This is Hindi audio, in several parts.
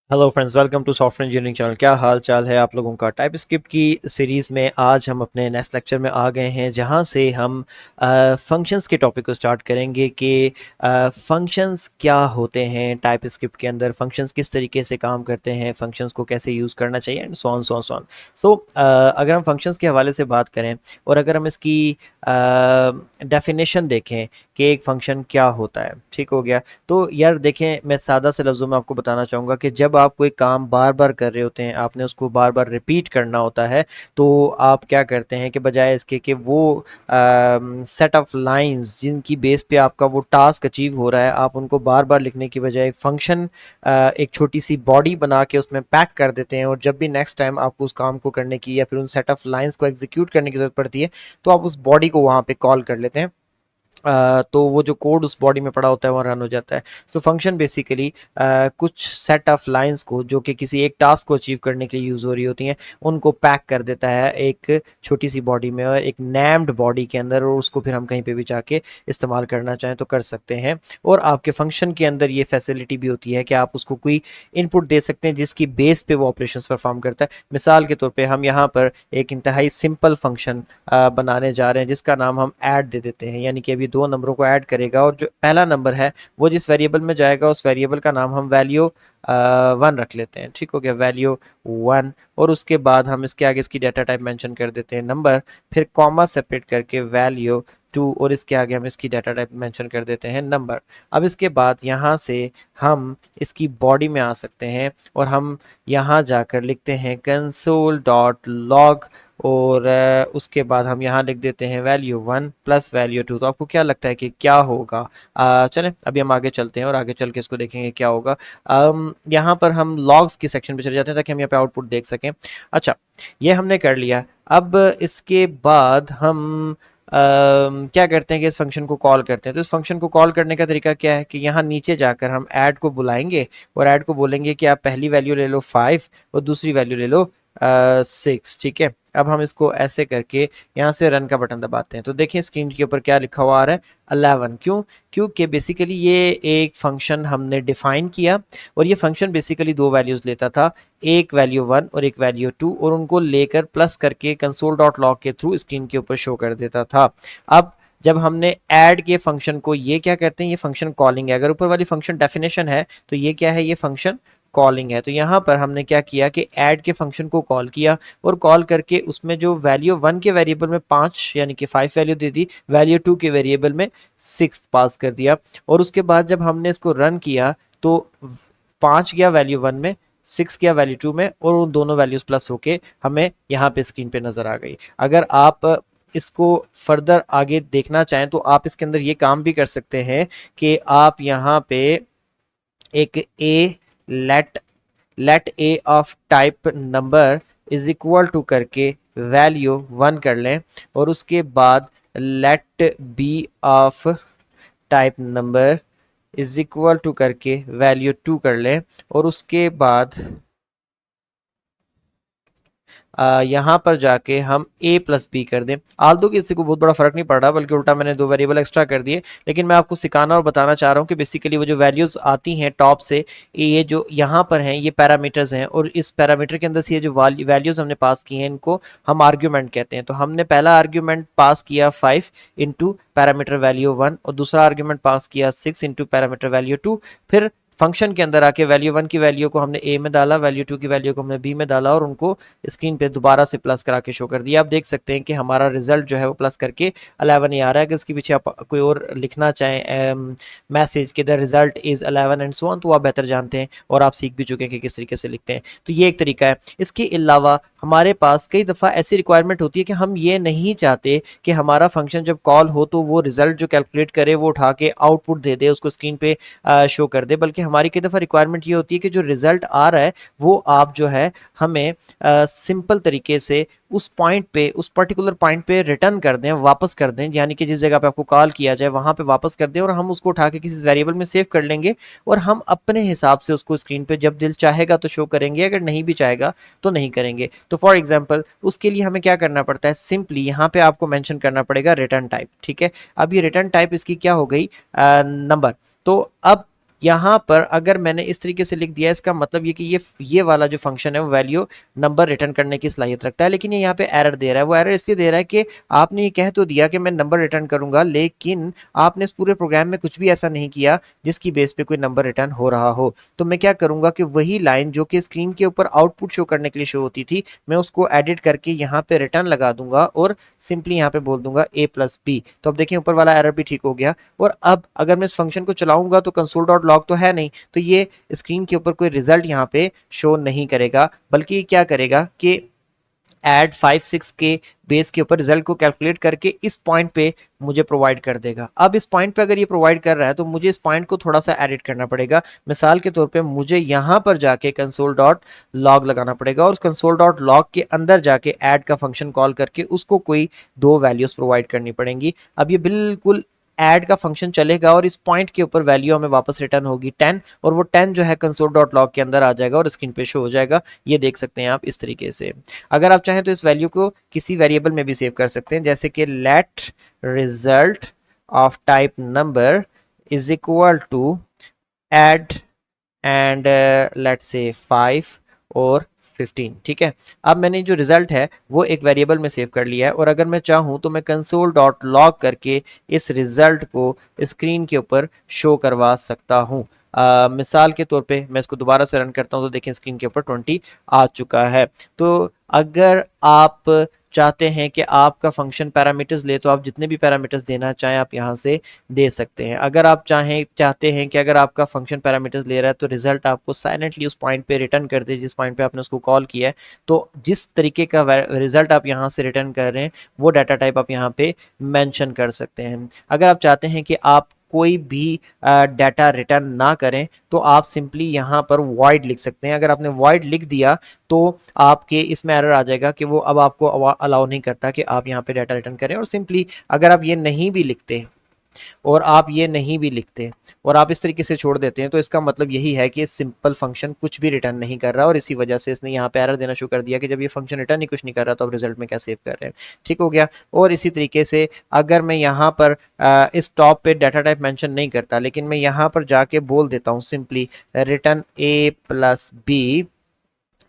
Hello friends, welcome to software engineering channel. क्या हाल चाल है आप लोगों का। टाइपस्क्रिप्ट की सीरीज़ में आज हम अपने नेक्स्ट लेक्चर में आ गए हैं, जहां से हम फंक्शंस के टॉपिक को स्टार्ट करेंगे कि फंक्शंस क्या होते हैं टाइपस्क्रिप्ट के अंदर, फंक्शंस किस तरीके से काम करते हैं, फंक्शंस को कैसे यूज़ करना चाहिए and so on so on so on. So अगर हम फंक्शंस के हवाले से बात करें और अगर हम इसकी डेफिनेशन देखें कि एक फ़ंक्शन क्या होता है, ठीक हो गया। तो यार देखें, मैं सादा से लफ्ज़ों में आपको बताना चाहूँगा कि जब आप कोई काम बार बार कर रहे होते हैं, आपने उसको बार बार रिपीट करना होता है, तो आप क्या करते हैं कि बजाय इसके कि वो सेट ऑफ लाइंस जिनकी बेस पे आपका वो टास्क अचीव हो रहा है, आप उनको बार बार लिखने की बजाय एक फंक्शन, एक छोटी सी बॉडी बना के उसमें पैक कर देते हैं, और जब भी नेक्स्ट टाइम आपको उस काम को करने की या फिर उन सेट ऑफ लाइंस को एग्जीक्यूट करने की ज़रूरत पड़ती है, तो आप उस बॉडी को वहाँ पे कॉल कर लेते हैं। तो वो जो कोड उस बॉडी में पड़ा होता है वहाँ रन हो जाता है। सो फंक्शन बेसिकली कुछ सेट ऑफ लाइंस को, जो कि किसी एक टास्क को अचीव करने के लिए यूज़ हो रही होती हैं, उनको पैक कर देता है एक छोटी सी बॉडी में और एक नेम्ड बॉडी के अंदर, और उसको फिर हम कहीं पे भी जाके इस्तेमाल करना चाहें तो कर सकते हैं। और आपके फंक्शन के अंदर ये फैसिलिटी भी होती है कि आप उसको कोई इनपुट दे सकते हैं जिसकी बेस पे वो ऑपरेशंस परफॉर्म करता है। मिसाल के तौर पे हम यहाँ पर एक इंतहाई सिंपल फंक्शन बनाने जा रहे हैं जिसका नाम हम ऐड दे देते हैं, यानी कि अभी दो नंबरों को ऐड करेगा, और जो पहला नंबर है वो जिस वेरिएबल में जाएगा उस वेरिएबल का नाम हम वैल्यू वन रख लेते हैं, ठीक हो गया, वैल्यू वन। और उसके बाद हम इसके आगे इसकी डाटा टाइप मेंशन कर देते हैं नंबर, फिर कॉमा सेपरेट करके वैल्यू टू, और इसके आगे हम इसकी डाटा टाइप मेंशन कर देते हैं नंबर। अब इसके बाद यहाँ से हम इसकी बॉडी में आ सकते हैं और हम यहाँ जाकर लिखते हैं कंसोल डॉट लॉग, और उसके बाद हम यहाँ लिख देते हैं value one plus value two. तो आपको क्या लगता है कि क्या होगा? चलें अभी हम आगे चलते हैं और आगे चल के इसको देखेंगे क्या होगा। यहाँ पर हम लॉग्स के सेक्शन पे चले जाते हैं ताकि हम यहाँ पे आउटपुट देख सकें। अच्छा, ये हमने कर लिया। अब इसके बाद हम क्या करते हैं कि इस फंक्शन को कॉल करते हैं। तो इस फंक्शन को कॉल करने का तरीका क्या है कि यहाँ नीचे जाकर हम ऐड को बुलाएंगे और ऐड को बोलेंगे कि आप पहली वैल्यू ले लो 5 और दूसरी वैल्यू ले लो 6, ठीक है। अब हम इसको ऐसे करके यहाँ से रन का बटन दबाते हैं, तो देखिए स्क्रीन के ऊपर क्या लिखा हुआ आ रहा है, 11। क्यों? क्योंकि बेसिकली ये एक फंक्शन हमने डिफाइन किया, और ये फंक्शन बेसिकली दो वैल्यूज लेता था, एक वैल्यू वन और एक वैल्यू टू, और उनको लेकर प्लस करके कंसोल डॉट लॉग के थ्रू स्क्रीन के ऊपर शो कर देता था। अब जब हमने ऐड के फंक्शन को, ये क्या करते हैं, ये फंक्शन कॉलिंग है। अगर ऊपर वाली फंक्शन डेफिनेशन है तो ये क्या है, ये फंक्शन कॉलिंग है। तो यहाँ पर हमने क्या किया कि ऐड के फंक्शन को कॉल किया, और कॉल करके उसमें जो वैल्यू वन के वेरिएबल में 5 यानी कि 5 वैल्यू दे दी, वैल्यू टू के वेरिएबल में 6 पास कर दिया। और उसके बाद जब हमने इसको रन किया तो 5 गया वैल्यू वन में, 6 गया वैल्यू टू में, और उन दोनों वैल्यूज प्लस होके हमें यहाँ पे स्क्रीन पे नजर आ गई। अगर आप इसको फर्दर आगे देखना चाहें तो आप इसके अंदर ये काम भी कर सकते हैं कि आप यहाँ पे एक A let let A of type number is equal to करके वैल्यू वन कर लें, और उसके बाद let B of type number is equal to करके वैल्यू टू कर लें, और उसके बाद यहाँ पर जाके हम a प्लस बी कर दें। आल्दो कि इससे कोई बहुत बड़ा फर्क नहीं पड़ रहा, बल्कि उल्टा मैंने दो वेरिएबल एक्स्ट्रा कर दिए, लेकिन मैं आपको सिखाना और बताना चाह रहा हूँ कि बेसिकली वो जो वैल्यूज आती हैं टॉप से, ये जो यहाँ पर हैं ये पैरामीटर्स हैं, और इस पैरामीटर के अंदर से ये जो वैल्यूज हमने पास की हैं इनको हम आर्ग्यूमेंट कहते हैं। तो हमने पहला आर्ग्यूमेंट पास किया 5 इंटू पैरामीटर वैल्यू वन, और दूसरा आर्ग्यूमेंट पास किया 6 इंटू पैरामीटर वैल्यू टू। फिर फंक्शन के अंदर आके वैल्यू वन की वैल्यू को हमने ए में डाला, वैल्यू टू की वैल्यू को हमने बी में डाला, और उनको स्क्रीन पे दोबारा से प्लस करा के शो कर दिया। आप देख सकते हैं कि हमारा रिजल्ट जो है वो प्लस करके 11 ही आ रहा है। अगर इसके पीछे आप कोई और लिखना चाहें मैसेज कि the result is 11 and so on, तो आप बेहतर जानते हैं और आप सीख भी चुके हैं कि किस तरीके से लिखते हैं। तो ये एक तरीका है। इसके अलावा हमारे पास कई दफ़ा ऐसी रिक्वायरमेंट होती है कि हम ये नहीं चाहते कि हमारा फंक्शन जब कॉल हो तो वो रिजल्ट जो कैलकुलेट करे वो उठा के आउटपुट दे दे, उसको स्क्रीन पे शो कर दे, बल्कि हमारी कई दफ़ा रिक्वायरमेंट ये होती है कि जो रिजल्ट आ रहा है वो आप जो है हमें सिंपल तरीके से उस पॉइंट पे, उस पर्टिकुलर पॉइंट पे रिटर्न कर दें, वापस कर दें, यानी कि जिस जगह पे आपको कॉल किया जाए वहां पे वापस कर दें, और हम उसको उठा के किसी वेरिएबल में सेव कर लेंगे, और हम अपने हिसाब से उसको स्क्रीन पे जब दिल चाहेगा तो शो करेंगे, अगर नहीं भी चाहेगा तो नहीं करेंगे। तो फॉर एग्जाम्पल उसके लिए हमें क्या करना पड़ता है, सिंपली यहाँ पे आपको मेंशन करना पड़ेगा रिटर्न टाइप, ठीक है। अब ये रिटर्न टाइप इसकी क्या हो गई, नंबर। तो अब यहाँ पर अगर मैंने इस तरीके से लिख दिया, इसका मतलब ये कि ये वाला जो फंक्शन है वो वैल्यू नंबर रिटर्न करने की सलाहियत रखता है, लेकिन ये यहाँ पे एरर दे रहा है। वो एरर इसलिए दे रहा है कि आपने ये कह तो दिया कि मैं नंबर रिटर्न करूंगा, लेकिन आपने इस पूरे प्रोग्राम में कुछ भी ऐसा नहीं किया जिसकी बेस पे कोई नंबर रिटर्न हो रहा हो। तो मैं क्या करूंगा कि वही लाइन जो कि स्क्रीन के ऊपर आउटपुट शो करने के लिए शो होती थी, मैं उसको एडिट करके यहाँ पे रिटर्न लगा दूंगा और सिंपली यहाँ पे बोल दूंगा a प्लस बी। तो अब देखिए ऊपर वाला एरर भी ठीक हो गया। और अब अगर मैं इस फंक्शन को चलाऊंगा तो कंसोल डॉट लॉग तो है नहीं, तो ये स्क्रीन के ऊपर कोई रिजल्ट यहाँ पे शो नहीं करेगा, बल्कि क्या करेगा कि एड 5 6 के बेस के ऊपर रिजल्ट को कैलकुलेट करके इस पॉइंट पे मुझे प्रोवाइड कर देगा। अब इस पॉइंट पे अगर ये प्रोवाइड कर रहा है तो मुझे इस पॉइंट को थोड़ा सा एडिट करना पड़ेगा। मिसाल के तौर पे मुझे यहाँ पर जाके कंसोल डॉट लॉग लगाना पड़ेगा और उस कंसोल डॉट लॉग के अंदर जाके ऐड का फंक्शन कॉल करके उसको कोई दो वैल्यूज प्रोवाइड करनी पड़ेंगी। अब ये बिल्कुल ऐड का फंक्शन चलेगा और इस पॉइंट के ऊपर वैल्यू हमें वापस रिटर्न होगी 10, और वो 10 जो है कंसोल डॉट लॉग के अंदर आ जाएगा और स्क्रीन पे शो हो जाएगा। ये देख सकते हैं आप इस तरीके से। अगर आप चाहें तो इस वैल्यू को किसी वेरिएबल में भी सेव कर सकते हैं, जैसे कि let result of type number is equal to add and let's say 5 और 15। ठीक है, अब मैंने जो रिजल्ट है वो एक वेरिएबल में सेव कर लिया है, और अगर मैं चाहूँ तो मैं कंसोल डॉट लॉग करके इस रिजल्ट को स्क्रीन के ऊपर शो करवा सकता हूँ। मिसाल के तौर पे मैं इसको दोबारा से रन करता हूँ तो देखें स्क्रीन के ऊपर 20 आ चुका है। तो अगर आप चाहते हैं कि आपका फंक्शन पैरामीटर्स ले तो आप जितने भी पैरामीटर्स देना चाहें आप यहाँ से दे सकते हैं। अगर आप चाहते हैं कि अगर आपका फंक्शन पैरामीटर्स ले रहा है तो रिजल्ट आपको साइलेंटली उस पॉइंट पे रिटर्न कर दे जिस पॉइंट पे आपने उसको कॉल किया है, तो जिस तरीके का रिजल्ट आप यहाँ से रिटर्न कर रहे हैं वो डाटा टाइप आप यहाँ पे मेंशन कर सकते हैं। अगर आप चाहते हैं कि आप कोई भी डाटा रिटर्न ना करें तो आप सिंपली यहाँ पर void लिख सकते हैं। अगर आपने void लिख दिया तो आपके इसमें एरर आ जाएगा कि वो अब आपको अलाउ नहीं करता कि आप यहाँ पे डाटा रिटर्न करें। और सिंपली अगर आप ये नहीं भी लिखते और आप इस तरीके से छोड़ देते हैं तो इसका मतलब यही है कि सिंपल फंक्शन कुछ भी रिटर्न नहीं कर रहा, और इसी वजह से इसने यहाँ पे एरर देना शुरू कर दिया कि जब ये फंक्शन रिटर्न ही कुछ नहीं कर रहा तो अब रिजल्ट में क्या सेव कर रहे हैं। ठीक हो गया। और इसी तरीके से अगर मैं यहाँ पर इस टॉप पे डाटा टाइप मेंशन नहीं करता, लेकिन मैं यहाँ पर जाके बोल देता हूँ simply return a plus B,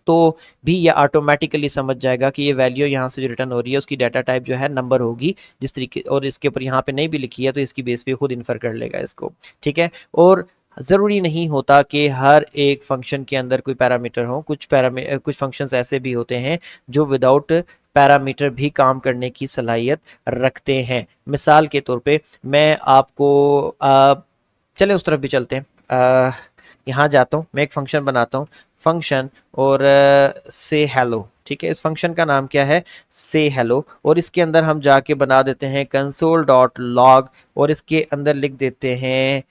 तो भी ये ऑटोमेटिकली समझ जाएगा कि ये वैल्यू यहाँ से जो रिटर्न हो रही है उसकी डाटा टाइप जो है नंबर होगी जिस तरीके, और इसके ऊपर यहाँ पे नहीं भी लिखी है तो इसकी बेस पे खुद इन्फर कर लेगा इसको। ठीक है, और ज़रूरी नहीं होता कि हर एक फंक्शन के अंदर कोई पैरामीटर हो। कुछ फंक्शंस ऐसे भी होते हैं जो विदाउट पैरामीटर भी काम करने की सलाहियत रखते हैं। मिसाल के तौर पे मैं आपको चले उस तरफ भी चलते हैं। यहाँ जाता हूँ, मैं एक फंक्शन बनाता हूँ, फंक्शन और से हेलो। ठीक है, इस फंक्शन का नाम क्या है, से हेलो, और इसके अंदर हम जाके बना देते हैं कंसोल डॉट लॉग, और इसके अंदर लिख देते हैं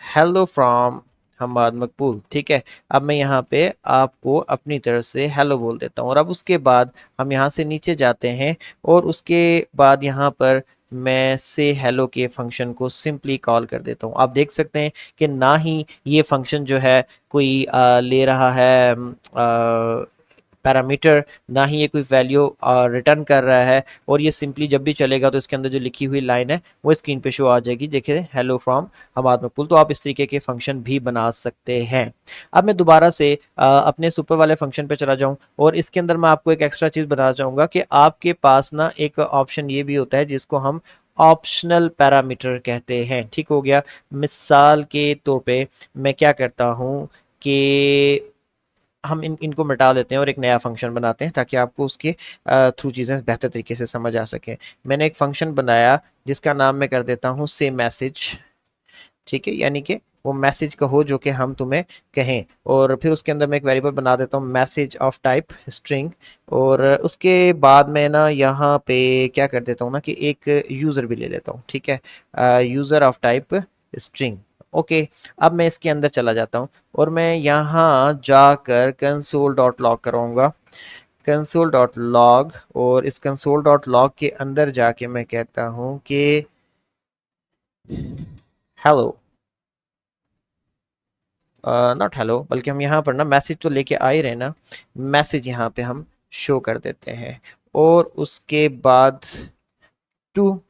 हेलो फ्रॉम हमाद मकबूल। ठीक है, अब मैं यहाँ पे आपको अपनी तरफ से हेलो बोल देता हूँ, और अब उसके बाद हम यहाँ से नीचे जाते हैं और उसके बाद यहाँ पर मैं से हेलो के फंक्शन को सिंपली कॉल कर देता हूँ। आप देख सकते हैं कि ना ही ये फंक्शन जो है कोई ले रहा है पैरामीटर, ना ही ये कोई वैल्यू रिटर्न कर रहा है, और ये सिंपली जब भी चलेगा तो इसके अंदर जो लिखी हुई लाइन है वो स्क्रीन पे शो आ जाएगी, देखिए हेलो फ्रॉम हमाद मकबूल। तो आप इस तरीके के फंक्शन भी बना सकते हैं। अब मैं दोबारा से अपने सुपर वाले फंक्शन पे चला जाऊं, और इसके अंदर मैं आपको एक एक्स्ट्रा चीज़ बताना चाहूँगा कि आपके पास ना एक ऑप्शन ये भी होता है जिसको हम ऑप्शनल पैरामीटर कहते हैं। ठीक हो गया, मिसाल के तौर पे मैं क्या करता हूँ कि हम इनको मिटा देते हैं और एक नया फंक्शन बनाते हैं ताकि आपको उसके थ्रू चीज़ें बेहतर तरीके से समझ आ सकें। मैंने एक फंक्शन बनाया जिसका नाम मैं कर देता हूँ से मैसेज। ठीक है, यानी कि वो मैसेज कहो जो कि हम तुम्हें कहें, और फिर उसके अंदर मैं एक वेरिएबल बना देता हूँ मैसेज ऑफ टाइप स्ट्रिंग, और उसके बाद मैं ना यहाँ पे क्या कर देता हूँ ना कि एक यूज़र भी ले लेता हूँ। ठीक है, user of type string. Okay, अब मैं इसके अंदर चला जाता हूँ और मैं यहाँ जाकर कंसोल डॉट लॉग कराऊंगा, कंसोल डॉट लॉग, और इस कंसोल डॉट लॉग के अंदर जाके मैं कहता हूँ कि हेलो, नॉट हेलो, बल्कि हम यहाँ पर ना मैसेज तो लेके आ ही रहे ना, मैसेज यहाँ पे हम शो कर देते हैं, और उसके बाद टू,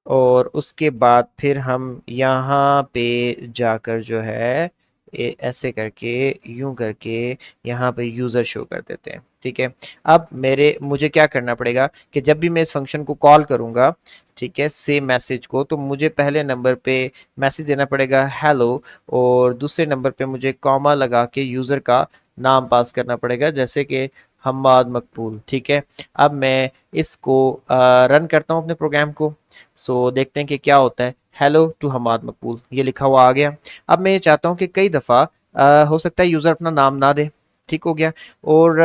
और उसके बाद फिर हम यहाँ पे जाकर जो है ऐसे करके यूं करके यहाँ पे यूज़र शो कर देते हैं। ठीक है, अब मेरे मुझे क्या करना पड़ेगा कि जब भी मैं इस फंक्शन को कॉल करूँगा, ठीक है, सेम मैसेज को, तो मुझे पहले नंबर पे मैसेज देना पड़ेगा हेलो, और दूसरे नंबर पे मुझे कॉमा लगा के यूज़र का नाम पास करना पड़ेगा, जैसे कि हम्माद मकबूल। ठीक है, अब मैं इसको रन करता हूँ अपने प्रोग्राम को। सो देखते हैं कि क्या होता है। हेलो टू हमाद मकबूल ये लिखा हुआ आ गया। अब मैं ये चाहता हूँ कि कई दफ़ा हो सकता है यूज़र अपना नाम ना दे। ठीक हो गया। और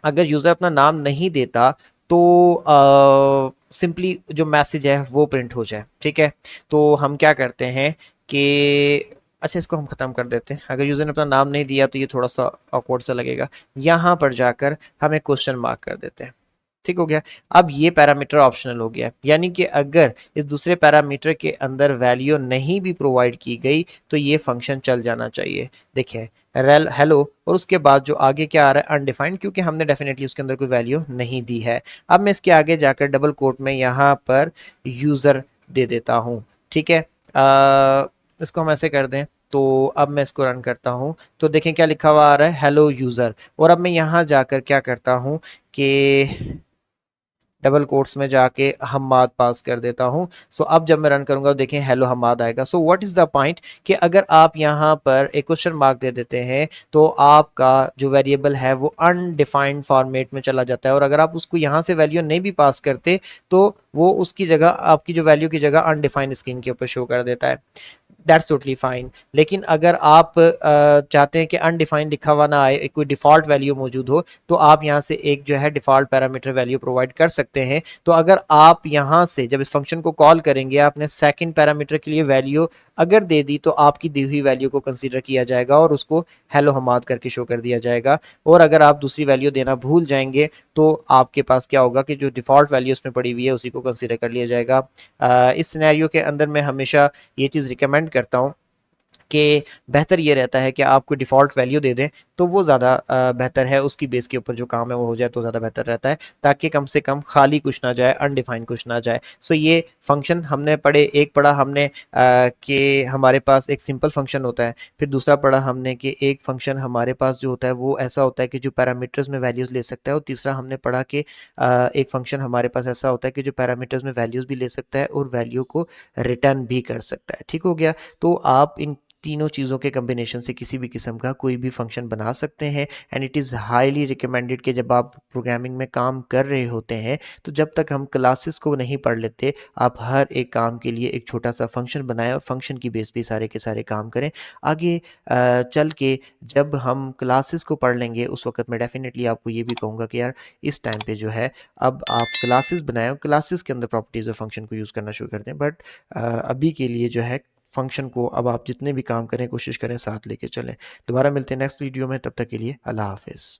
अगर यूज़र अपना नाम नहीं देता तो सिंपली जो मैसेज है वो प्रिंट हो जाए। ठीक है, तो हम क्या करते हैं कि अच्छा इसको हम ख़त्म कर देते हैं। अगर यूज़र ने अपना नाम नहीं दिया तो ये थोड़ा सा ऑकवर्ड सा लगेगा। यहाँ पर जाकर हम एक क्वेश्चन मार्क कर देते हैं। ठीक हो गया। अब ये पैरामीटर ऑप्शनल हो गया, यानी कि अगर इस दूसरे पैरामीटर के अंदर वैल्यू नहीं भी प्रोवाइड की गई तो ये फंक्शन चल जाना चाहिए। देखिए रेल हेलो और उसके बाद जो आगे क्या आ रहा है अनडिफाइंड, क्योंकि हमने डेफिनेटली उसके अंदर कोई वैल्यू नहीं दी है। अब मैं इसके आगे जाकर डबल कोट में यहाँ पर यूज़र दे देता हूँ। ठीक है, इसको हम ऐसे कर दें। तो अब मैं इसको रन करता हूँ तो देखें क्या लिखा हुआ आ रहा है, हेलो यूज़र। और अब मैं यहाँ जाकर क्या करता हूँ कि डबल कोट्स में जाके हम्माद पास कर देता हूँ। सो अब जब मैं रन करूंगा तो देखें हेलो हम्माद आएगा। So what is the point कि अगर आप यहाँ पर एक क्वेश्चन मार्क दे देते हैं तो आपका जो वेरिएबल है वो अनडिफाइंड फॉर्मेट में चला जाता है, और अगर आप उसको यहाँ से वैल्यू नहीं भी पास करते तो वो उसकी जगह आपकी जो वैल्यू की जगह अनडिफाइंड स्क्रीन के ऊपर शो कर देता है। That's totally fine. लेकिन अगर आप चाहते हैं कि अनडिफाइंड लिखा हुआ ना आए, एक कोई डिफ़ॉल्ट वैल्यू मौजूद हो, तो आप यहाँ से एक जो है डिफ़ॉल्ट पैरामीटर वैल्यू प्रोवाइड कर सकते हैं। तो अगर आप यहाँ से जब इस फंक्शन को कॉल करेंगे आपने सेकंड पैरामीटर के लिए वैल्यू अगर दे दी तो आपकी दी हुई वैल्यू को कंसीडर किया जाएगा और उसको हेलो हमाद करके शो कर दिया जाएगा। और अगर आप दूसरी वैल्यू देना भूल जाएंगे तो आपके पास क्या होगा कि जो डिफ़ॉल्ट वैल्यू उसमें पड़ी हुई है उसी को कंसीडर कर लिया जाएगा। इस सिनेरियो के अंदर मैं हमेशा ये चीज़ रिकमेंड करता हूँ कि बेहतर ये रहता है कि आप कोई डिफ़ॉल्ट वैल्यू दे दें तो वो ज़्यादा बेहतर है, उसकी बेस के ऊपर जो काम है वो हो जाए तो ज़्यादा बेहतर रहता है, ताकि कम से कम खाली कुछ ना जाए, अनडिफाइंड कुछ ना जाए। सो ये फंक्शन हमने पढ़े, एक पढ़ा हमने कि हमारे पास एक सिंपल फंक्शन होता है, फिर दूसरा पढ़ा हमने कि एक फंक्शन हमारे पास जो होता है वो ऐसा होता है कि जो पैरामीटर्स में वैल्यूज़ ले सकता है, और तीसरा हमने पढ़ा कि एक फंक्शन हमारे पास ऐसा होता है कि जो पैरामीटर्स में वैल्यूज़ भी ले सकता है और वैल्यू को रिटर्न भी कर सकता है। ठीक हो गया। तो आप इन तीनों चीज़ों के कम्बिनेशन से किसी भी किस्म का कोई भी फंक्शन बना सकते हैं। And it is highly recommended कि जब आप प्रोग्रामिंग में काम कर रहे होते हैं तो जब तक हम क्लासेस को नहीं पढ़ लेते आप हर एक काम के लिए एक छोटा सा फंक्शन बनाएं और फंक्शन की बेस पे सारे के सारे काम करें। आगे चल के जब हम क्लासेस को पढ़ लेंगे उस वक्त मैं डेफिनेटली आपको ये भी कहूँगा कि यार इस टाइम पे जो है अब आप क्लासेस बनाएं और क्लासेस के अंदर प्रॉपर्टीज़ और फंक्शन को यूज़ करना शुरू कर दें। बट अभी के लिए जो है फंक्शन को अब आप जितने भी काम करें कोशिश करें साथ लेके चलें। दोबारा मिलते हैं नेक्स्ट वीडियो में, तब तक के लिए अल्लाह हाफिज़।